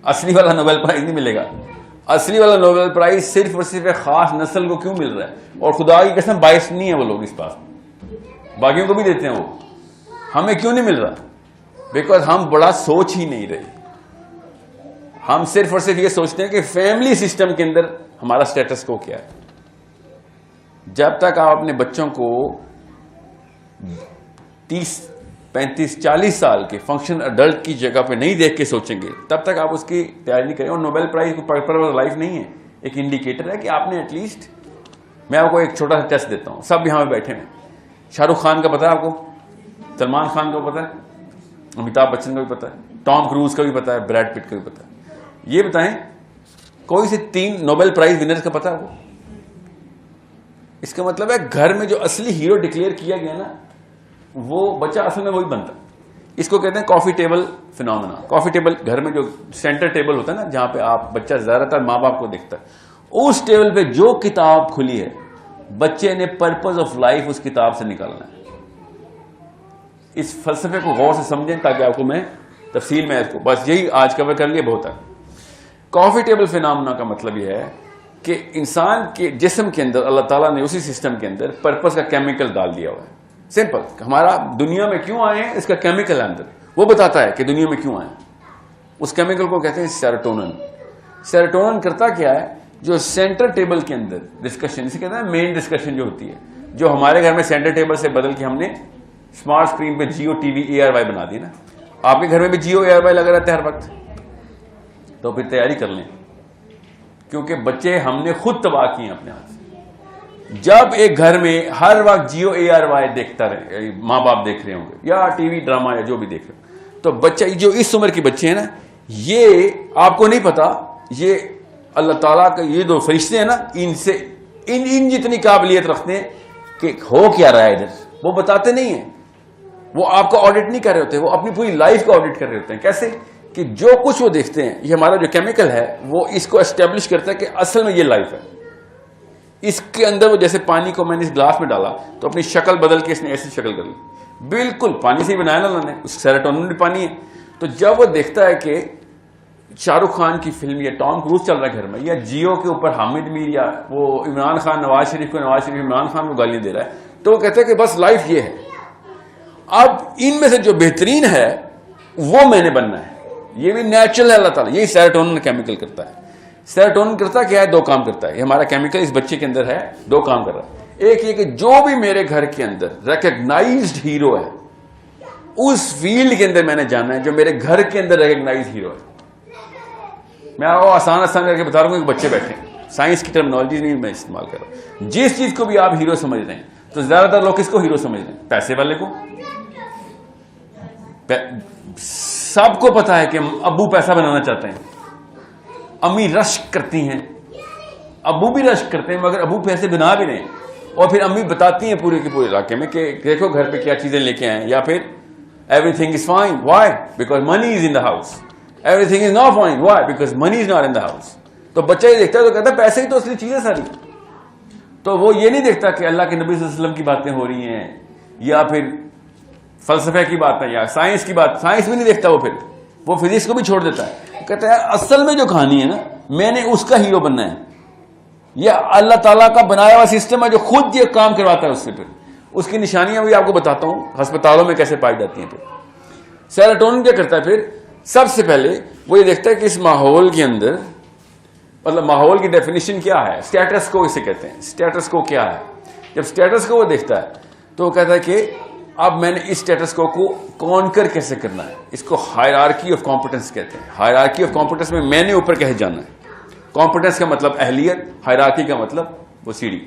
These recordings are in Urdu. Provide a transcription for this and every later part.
اصلی والا نوبل پرائز نہیں ملے گا. اصلی والا نوبل پرائز صرف اور صرف ایک خاص نسل کو کیوں مل رہا ہے؟ اور خدا کی قسم باعث نہیں ہے وہ لوگ اس بات میں، باقیوں کو بھی دیتے ہیں وہ. ہمیں کیوں نہیں مل رہا؟ بیکاز ہم بڑا سوچ ہی نہیں رہے. ہم صرف اور صرف یہ سوچتے ہیں کہ فیملی سسٹم کے اندر ہمارا سٹیٹس کو کیا ہے. جب تک آپ اپنے بچوں کو 30 35 40 سال کے فنکشن اڈلٹ کی جگہ پہ نہیں دیکھ کے سوچیں گے تب تک آپ اس کی تیاری نہیں کریں. اور نوبل پرائز کو پرپز لائف نہیں ہے، ایک انڈیکیٹر ہے کہ آپ نے ایٹ لیسٹ. میں آپ کو ایک چھوٹا سا ٹیسٹ دیتا ہوں. سب یہاں پہ بیٹھے ہیں. شاہ رخ خان کا پتا ہے آپ کو؟ سلمان خان کا پتا ہے؟ امیتابھ بچن کا بھی پتا ہے؟ ٹام کروز کا بھی پتا ہے؟ بریڈ پٹ کا بھی پتا ہے؟ یہ بتائیں کوئی سے 3 نوبل پرائز ونرز کا پتا ہے وہ؟ اس کا مطلب ہے گھر میں جو اصلی ہیرو ڈکلیئر کیا گیا نا وہ بچہ اصل میں وہی بنتا ہے. اس کو کہتے ہیں کافی ٹیبل فینومینا. کافی ٹیبل گھر میں جو سینٹر ٹیبل ہوتا ہے نا جہاں پہ آپ بچہ زیادہ تر ماں باپ کو دیکھتا ہے، اس ٹیبل پہ جو کتاب کھلی ہے بچے نے پرپز آف لائف اس کتاب سے نکالنا ہے. اس فلسفے کو غور سے سمجھیں تاکہ آپ کو میں تفصیل میں اس کو بس یہی آج کور کر لیے بہت ہے. کافی ٹیبل فینومینا کا مطلب یہ ہے کہ انسان کے جسم کے اندر اللہ تعالیٰ نے اسی سسٹم کے اندر پرپز کا کیمیکل ڈال دیا ہوا ہے. سمپل، ہمارا دنیا میں کیوں آئے ہیں اس کا کیمیکل ہے اندر، وہ بتاتا ہے کہ دنیا میں کیوں آئے. اس کیمیکل کو کہتے ہیں سیروٹونن. سیروٹونن کرتا کیا ہے؟ جو سینٹر ٹیبل کے اندر ڈسکشن، اسے کہتے ہیں مین ڈسکشن جو ہوتی ہے، جو ہمارے گھر میں سینٹر ٹیبل سے بدل کے ہم نے اسمارٹ اسکرین پہ جیو ٹی وی ARY بنا دی نا. آپ کے گھر میں بھی جیو ARY لگا رہتا ہے ہر وقت. تو پھر تیاری کر لیں کیونکہ بچے ہم نے خود تباہ کیے ہیں اپنے ہاتھ سے. جب ایک گھر میں ہر وقت جیو ARY دیکھتا رہے، ماں باپ دیکھ رہے ہوں گے یا ٹی وی ڈرامہ یا جو بھی دیکھ رہے ہوں، تو بچہ جو اس عمر کے بچے ہیں نا، یہ آپ کو نہیں پتا، یہ اللہ تعالیٰ کا یہ دو فرشتے ہیں نا، ان سے ان جتنی قابلیت رکھتے ہیں کہ ہو کیا رہا ہے ادھر. وہ بتاتے نہیں ہیں، وہ آپ کو آڈٹ نہیں کر رہے ہوتے، وہ اپنی پوری لائف کا آڈٹ کر رہے ہوتے ہیں. کیسے؟ کہ جو کچھ وہ دیکھتے ہیں، یہ ہمارا جو کیمیکل ہے وہ اس کو اسٹیبلش کرتا ہے کہ اصل میں یہ لائف ہے. اس کے اندر وہ جیسے پانی کو میں نے اس گلاس میں ڈالا تو اپنی شکل بدل کے اس نے ایسی شکل کر لی. بالکل پانی سے ہی بنایا نا انہوں نے، اس سیروٹونن بھی پانی ہے. تو جب وہ دیکھتا ہے کہ شاہ رخ خان کی فلم یا ٹام کروز چل رہا ہے گھر میں، یا جیو کے اوپر حامد میر یا وہ عمران خان نواز شریف کو، نواز شریف عمران خان کو گالیاں دے رہا ہے، تو وہ کہتا ہے کہ بس لائف یہ ہے. اب ان میں سے جو بہترین ہے وہ میں نے بننا ہے. یہ بھی نیچرل ہے اللہ تعالیٰ. یہی سیروٹونن کیمیکل کرتا ہے. سیروٹونن کرتا کیا ہے؟ 2 کام کرتا ہے. یہ ہمارا کیمیکل اس بچے کے اندر ہے، 2 کام کر رہا ہے. ایک یہ کہ جو بھی میرے گھر کے اندر ریکگنائزڈ ہیرو ہے اس فیلڈ کے اندر میں نے جانا ہے جو میرے گھر کے اندر ریکگنائزڈ ہیرو ہے. میں آپ کو آسان کر کے بتا رہا ہوں کہ بچے بیٹھے ہیں، سائنس کی ٹرمنالوجی نہیں میں استعمال کر رہا ہوں. جس چیز کو بھی آپ ہیرو سمجھ رہے ہیں تو زیادہ تر لوگ کس کو ہیرو سمجھ رہے ہیں؟ پیسے والے کو. سب کو پتا ہے کہ ابو پیسہ بنانا چاہتے ہیں، امی رشک کرتی ہیں، ابو بھی رشک کرتے ہیں، مگر ابو پیسے بنا بھی نہیں. اور پھر امی بتاتی ہیں پورے کے پورے علاقے میں کہ دیکھو گھر پہ کیا چیزیں لے کے آئے. یا پھر every thing is fine, why? Because money is in the house. Every thing is not fine, why? Because money is not in the house. تو بچہ یہ دیکھتا ہے تو کہتا ہے پیسے ہی تو اصلی چیزیں ساری. تو وہ یہ نہیں دیکھتا کہ اللہ کے نبی صلی اللہ علیہ وسلم کی باتیں ہو رہی ہیں یا پھر فلسفے کی بات ہے یا سائنس کی بات. سائنس بھی نہیں دیکھتا وہ فزکس کو بھی چھوڑ دیتا ہے. کہتا ہے اصل میں جو کہانی ہے نا میں نے اس کا ہیرو بننا ہے. یہ اللہ تعالیٰ کا بنایا ہوا سسٹم ہے جو خود یہ کام کرواتا ہے اس سے. پھر اس کی نشانیاں بھی آپ کو بتاتا ہوں ہسپتالوں میں کیسے پائی جاتی ہیں. پھر سیروٹونن کیا کرتا ہے؟ پھر سب سے پہلے وہ یہ دیکھتا ہے کہ اس ماحول کے اندر، مطلب ماحول کی ڈیفینیشن کیا ہے؟ اسٹیٹس کو اسے کہتے ہیں. اسٹیٹس کو کیا ہے؟ جب اسٹیٹس کو وہ دیکھتا ہے تو وہ کہتا ہے کہ اب میں نے اس اسٹیٹس کو کانکر کیسے کرنا ہے. اس کو ہائرارکی آف کمپیٹنس کہتے ہیں. ہائرارکی آف کمپیٹنس میں نے اوپر کیسے جانا ہے. کمپیٹنس کا مطلب اہلیت، ہائرارکی کا مطلب وہ سیڑھی.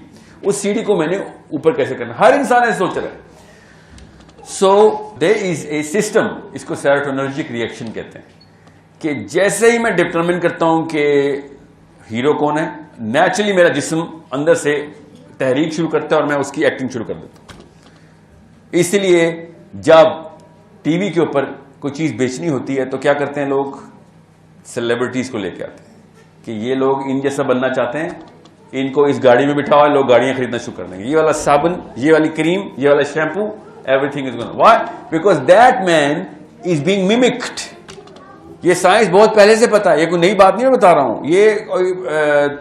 اس سیڑھی کو میں نے اوپر کیسے کرنا. ہر انسان ایسے سوچ رہا ہے. سو دیر از اے سسٹم، اس کو سیروٹونرجک ریئیکشن کہتے ہیں، کہ جیسے ہی میں ڈٹرمن کرتا ہوں کہ ہیرو کون ہے، نیچرلی میرا جسم اندر سے تحریک شروع کرتا ہے اور میں اس کی ایکٹنگ شروع کر دیتا ہوں. اس لیے جب ٹی وی کے اوپر کوئی چیز بیچنی ہوتی ہے تو کیا کرتے ہیں لوگ؟ سیلیبریٹیز کو لے کے آتے ہیں کہ یہ لوگ ان جیسا بننا چاہتے ہیں، ان کو اس گاڑی میں بٹھاؤ، لوگ گاڑیاں خریدنا شروع کر دیں گے. یہ والا صابن، یہ والی کریم، یہ والا شیمپو، ایوری thing is gone. Why? Because that main is being mimicked. یہ سائنس بہت پہلے سے پتا ہے, یہ کوئی نئی بات نہیں میں بتا رہا ہوں. یہ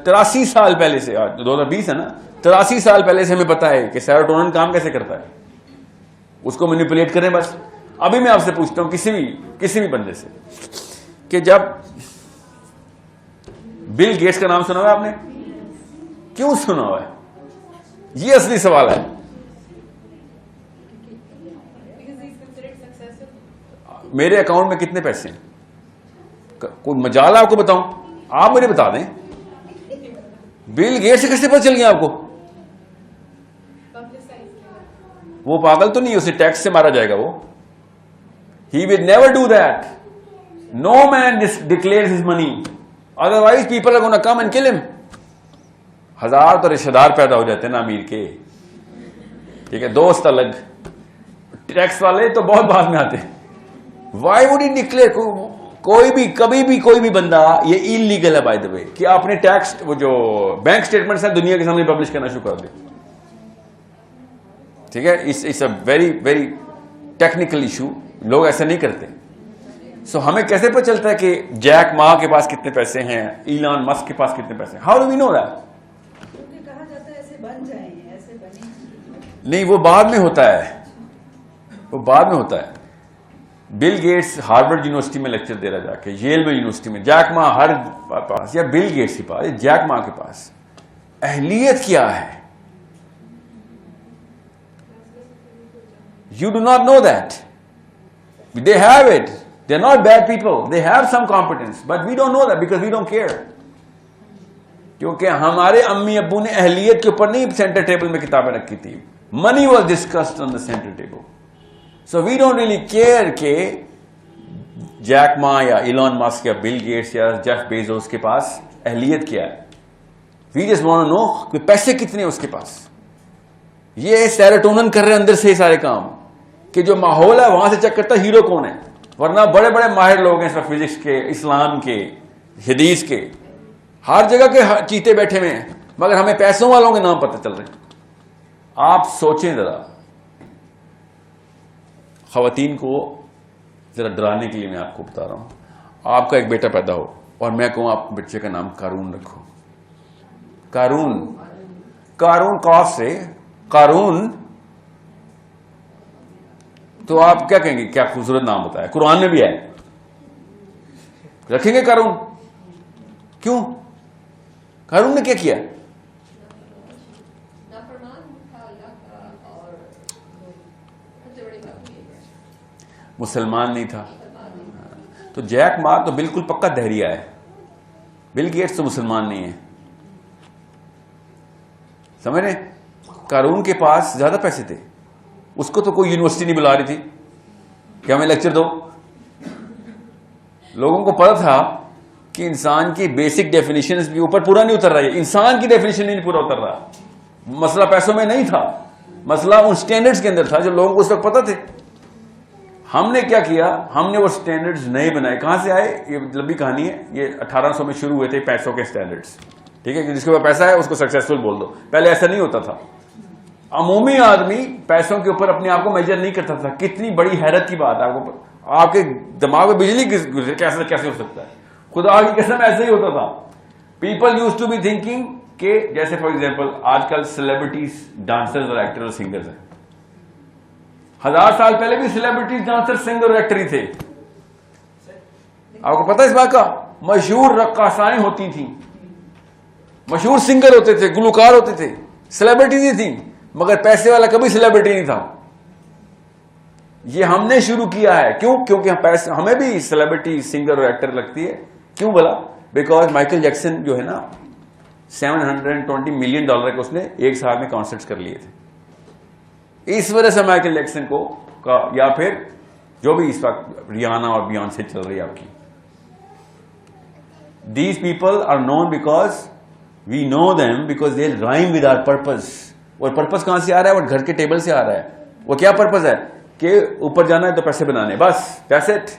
83 سال پہلے سے, 2020 ہے نا, 83 سال پہلے سے ہمیں پتا ہے کہ سیروٹونن کام کیسے کرتا ہے. اس کو مینیپولیٹ کریں بس. ابھی میں آپ سے پوچھتا ہوں کسی بھی بندے سے کہ جب بل گیٹس کا نام سنا ہوا ہے آپ نے؟ کیوں سنا ہوا ہے؟ یہ اصلی سوال ہے. میرے اکاؤنٹ میں کتنے پیسے ہیں؟ کوئی مجال آپ کو بتاؤں؟ آپ مجھے بتا دیں. بل گیٹ سے کیسے پتہ چل گیا آپ کو؟ وہ پاگل تو نہیں, اسے ٹیکس سے مارا جائے گا وہ. He will never do that. No man declares his money. Otherwise people are going to come and kill him. 1000 تو رشتہ دار پیدا ہو جاتے ہیں نا امیر کے, ٹھیک ہے, دوست الگ, ٹیکس والے تو بہت بعد میں آتے ہیں. Why would he declare? کبھی بھی کوئی بھی بندہ, یہ انلیگل ہے بائی دا وے, کہ آپ نے ٹیکس وہ جو بینک اسٹیٹمنٹس ہیں دنیا کے سامنے پبلش کرنا شروع کر دیں. ٹھیک ہے, it's a very very technical issue. لوگ ایسا نہیں کرتے. سو ہمیں کیسے پتہ چلتا ہے کہ جیک ما کے پاس کتنے پیسے ہیں, ایلان مسک کے پاس کتنے پیسے ہیں؟ How do we know that? کہا جاتا ہے ایسے بن جائیں, ایسے بنے نہیں, وہ بعد میں ہوتا ہے, وہ بعد میں ہوتا ہے. بل گیٹس ہارورڈ یونیورسٹی میں لیکچر دے رہا جا کے, ییل میں یونیورسٹی میں. جیک ما ہر پاس, یا بل گیٹس کے پاس, جیک ما کے پاس اہلیت کیا ہے؟ You do not know that. They have it. They are not bad people. They have some competence. But we don't know that because we don't care. کیونکہ ہمارے امی ابو نے اہلیت کے اوپر نہیں سینٹر ٹیبل میں کتابیں رکھی تھی. Money was discussed on the center table. So we don't really care کہ جیک ما یا ایلان مسک یا بل گیٹس یا جیف بیزوس کے پاس اہلیت کیا ہے. We just want to know کہ پیسے کتنے ہیں اس کے پاس. یہ سیروٹونن کر رہے ہیں اندر سے یہ سارے کام, کہ جو ماحول ہے وہاں سے چیک کرتا ہے ہیرو کون ہے. ورنہ بڑے بڑے ماہر لوگ ہیں اس وقت, فزکس کے, اسلام کے, حدیث کے, ہر جگہ کے چیتے بیٹھے ہوئے ہیں, مگر ہمیں پیسوں والوں کے نام پتہ چل رہے ہیں. آپ سوچیں ذرا, خواتین کو ذرا ڈرانے کے لیے میں آپ کو بتا رہا ہوں. آپ کا ایک بیٹا پیدا ہو اور میں کہوں آپ بچے کا نام قارون رکھو. قارون قاف سے قارون, تو آپ کیا کہیں گے؟ کیا خوبصورت نام ہوتا ہے, قرآن میں بھی ہے. رکھیں گے قارون؟ کیوں؟ قارون نے کیا کیا؟ مسلمان نہیں تھا. تو جیک ما تو بالکل پکا دہریہ ہے. بل گیٹس تو مسلمان نہیں ہے. سمجھ رہے؟ قارون کے پاس زیادہ پیسے تھے. اس کو تو کوئی یونیورسٹی نہیں بلا رہی تھی کہ ہمیں لیکچر دو. لوگوں کو پتا تھا کہ انسان کی بیسک ڈیفینیشنز بھی اوپر پورا نہیں اتر رہا ہے. انسان کی ڈیفینیشن نہیں پورا اتر رہا. مسئلہ پیسوں میں نہیں تھا, مسئلہ ان سٹینڈرڈز کے اندر تھا جو لوگوں کو اس وقت پتا تھے. ہم نے کیا کیا, ہم نے وہ سٹینڈرڈز نئے بنائے. کہاں سے آئے؟ یہ لمبی کہانی ہے. یہ 1800 میں شروع ہوئے تھے پیسوں کے سٹینڈرڈز. ٹھیک ہے, جس کے پاس پیسہ ہے اس کو سکسیسفل بول دو. پہلے ایسا نہیں ہوتا تھا. عمومی آدمی پیسوں کے اوپر اپنے آپ کو میجر نہیں کرتا تھا. کتنی بڑی حیرت کی بات ہے. آپ کے دماغ میں بجلی کیسے ہو سکتا ہے؟ خدا کی قسم ایسے ہی ہوتا تھا. People use to be thinking کہ جیسے فار ایگزامپل آج کل سیلیبریٹیز ڈانسرز اور ایکٹر اور سنگرز ہیں. 1000 سال پہلے بھی سیلیبریٹیز ڈانسر سنگر اور ایکٹر ہی تھے. آپ کو پتا اس بات کا؟ مشہور رقاصائیں ہوتی تھیں, مشہور سنگر ہوتے تھے, گلوکار ہوتے تھے, سیلیبریٹیز ہی تھیں. مگر پیسے والا کبھی سیلیبریٹی نہیں تھا. یہ ہم نے شروع کیا ہے. کیوں؟ کیونکہ ہمیں بھی سیلیبریٹی سنگر اور ایکٹر لگتی ہے. کیوں بولا؟ بیکاز مائیکل جیکسن جو ہے نا $720 ملین کے اس نے ایک سال میں کانسرٹس کر لیے تھے. اس وجہ سے مائیکل جیکسن کو یا پھر جو بھی اس وقت ریانا اور بیونسے چل رہی ہے آپ کی, these people are known because we know them because they rhyme with our purpose. اور پرپز کہاں سے آ رہا ہے؟ وہ گھر کے ٹیبل سے آ رہا ہے. وہ کیا پرپز ہے؟ کہ اوپر جانا ہے تو پیسے بنانے, بس دیٹس اٹ.